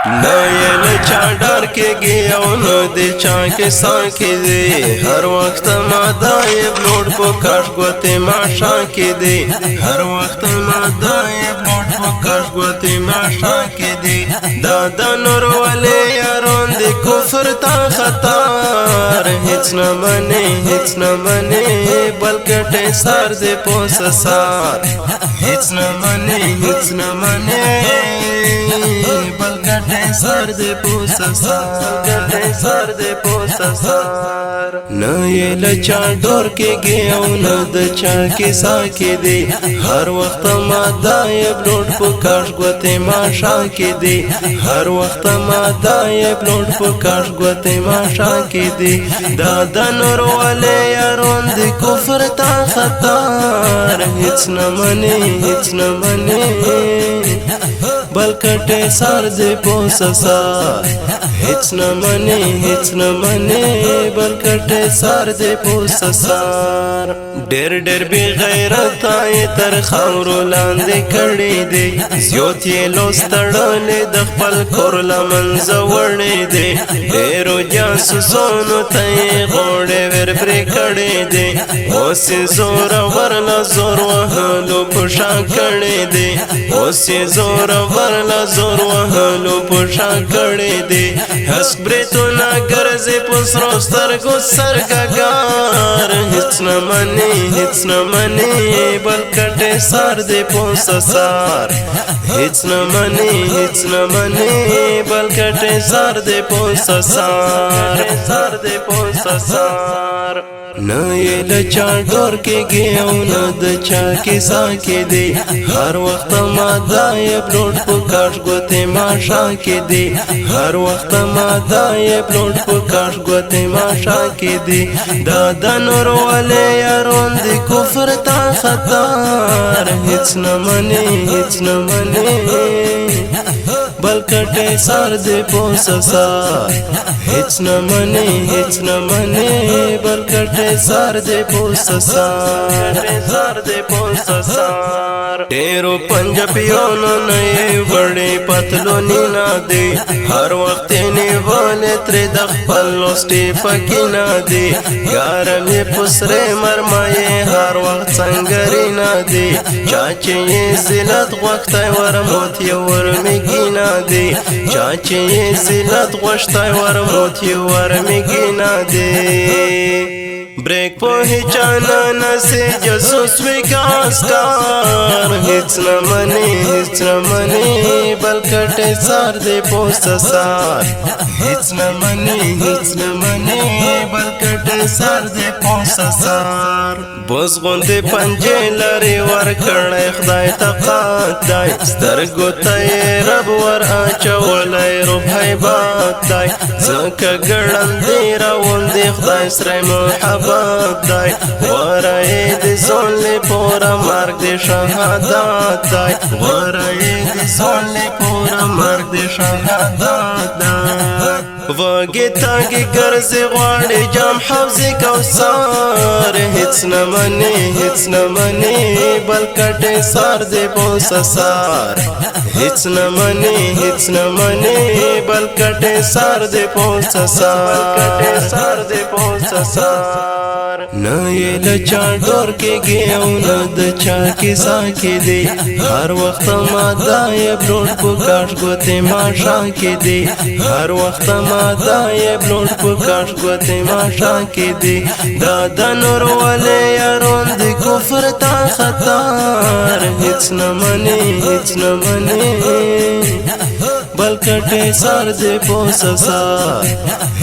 نه یې له چا ډار کېږي او نه د چا کیسه کې دی هر وخت ما دا یې بلوډ په کاش ګوتې ماښا کې دی هر وخت ما دا یې بلوډ په کاش ګوتې ماښا کې دی دا د نور ولې یارون د کفر تا خطر هیڅ نه منې هیڅ نه منې بلکې سر دې پوس سار هیڅ نه منې هیڅ نه منې بلکې سر دې پوس سر دې پوس سر نه یې له چا ډور کېږي او نه د چا کیسه کې دی هر وخت ما دا یې بلوډ په کاش ګوتې ماښا کې دی هر وخت ما دا یې بلوډ په کاش ګوتې ماښا کې دی دا د نور ولې یارون د کفر تا خطر هیڅ نه منې هیڅ نه منې بلکې سر دې پوس سار هیڅ نه منې هیڅ نه منې بلکې سر دې پوس سار ډېر ډېر بې غیرته یې تر خاورو لاندې کړی دی زیات یې لوس تړلی د خپل کور له منځه وړی دی ډېرو جاسوسانو ته یې غوړې ور پرې کړی دی اوس یې زورور له زور وهلو په شا کړی دی اوس یې زورور له زور وهلو په شا کړی دی هسک بریتونه ګرځي په سرو سترګو سرګګار هیڅ نه منې هیڅ نه منې بلکې سر دې پوس سار هیڅ نه منې هیڅ نه منې بلکې سر دې پوس سار سر دې پوس سار نه یې له چا ډور کېږي او نه د چا کیسه کې دی هر وخت ما دا یې بلوډ په کاش ګوتې ماښا کې دی هر وخت ما دا یې بلوډ په کاش ګوتې ماښا کې دی دا د نور ولې یارون د کفر تا خطر هیڅ نه منې هیڅ نه منې بلکې سر دې پوس سار هیڅ نه منې هیڅ نه منې بلکې سر دې پوس سار سر دې پوس سار ډېرو پنجابیانو نه یې وړې پتلونې نه دی هر وخت یې نیولې ترې د خپل لوستې پکې نه دی ګرم یې په سرې مرمۍ هر وخت سنګرې نه دی چا چې یې زلت غوښتی ورموت یې ورمېږي نه دی چا چې یې زلت غوښتی ورموت یې ورمېږي نه دی بریک پہچانا نسے جاسوس وکاسکار هیڅ نه منې هیڅ نه منې بلکې سر دې پوس سار هیڅ نه منې هیڅ نه منې بلکې سر دې پوس سار بوز غوندې پنجې لري ورکړی خدای ته قات دی سترګو ته یې رب ور اچولی روح هیبات دی ځکه ګړندې راوندې خدای سره محبت دی غوره یې د ځولې پوره مرګ د شهادت دی غوره یې د ځولې پوره مرګ د شهادت دی وږې تاږې ګرځې غواړې جام حوضې کوثر هیڅ نه منې هیڅ نه منې بلکې سر دې پوس سار هیڅ نه منې هیڅ نه منې بلکې سر دې پوس سار سر دې پوس سار نه یې له چا ډور کېږي او نه د چا کیسه کې دی هر وخت ما دا یې بلوډ په کاش ګوتې ماښا کې دی هر وخت ما دا یې بلوډ په کاش ګوتې ماښا کې دی دا د نور ولې یارون د کفر تا خطر هیڅ نه منې هیڅ نه منې بلکې سر دې پوس سار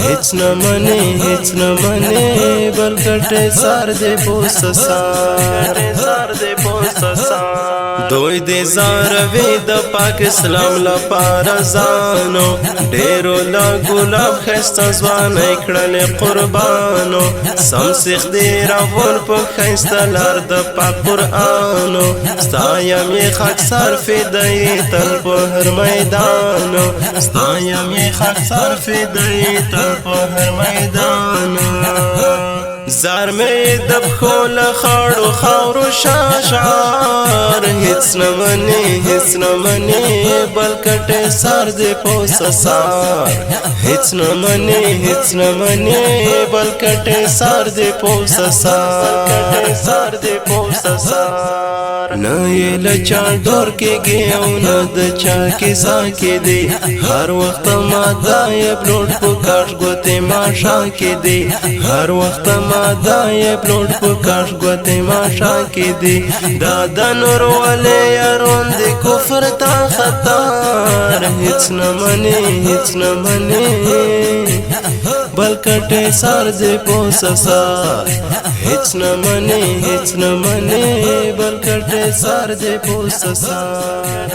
هیڅ نه منې هیڅ نه منې بلکې سر دې پوس سار سر دې پوس سار دوی دې زاروي د پاک اسلام لپاره ځانو ډېرو لا ګلاب ښایسته ځوانۍ کړلې قربانو سم سیخ دې راوړ په ښایسته لار د پاک قرآنو ستایم یې خاکسار فدایي تل په هر میدانو ستایم یې خاکسار فدایي تل په هر میدانو زار مې د پښو له خاړو خاورو شاشعار هیڅ نه منې هیڅ نه منې بل کټې سر دې پوسه سار هیڅ نه منې هیڅ نه منې بل کټې سر دې پوسه سر دې پوسه سار نه یې له چا ډور کېږي او نه د چا کیسه کې دی هر وخت ما دا یې بلوټ په کاټ ګوتې ماشا کې دی هر وخت ما دا یې بلوټ په کاټ ګوتې ماشا کې دی دا د نور ولې یارون د کفر تا خطر هیڅ نه منې هیڅ نه منې بل کټې سر دې پوسه سار هیڅ نه منې هیڅ نه منې بل کټې سر دې پوسه سار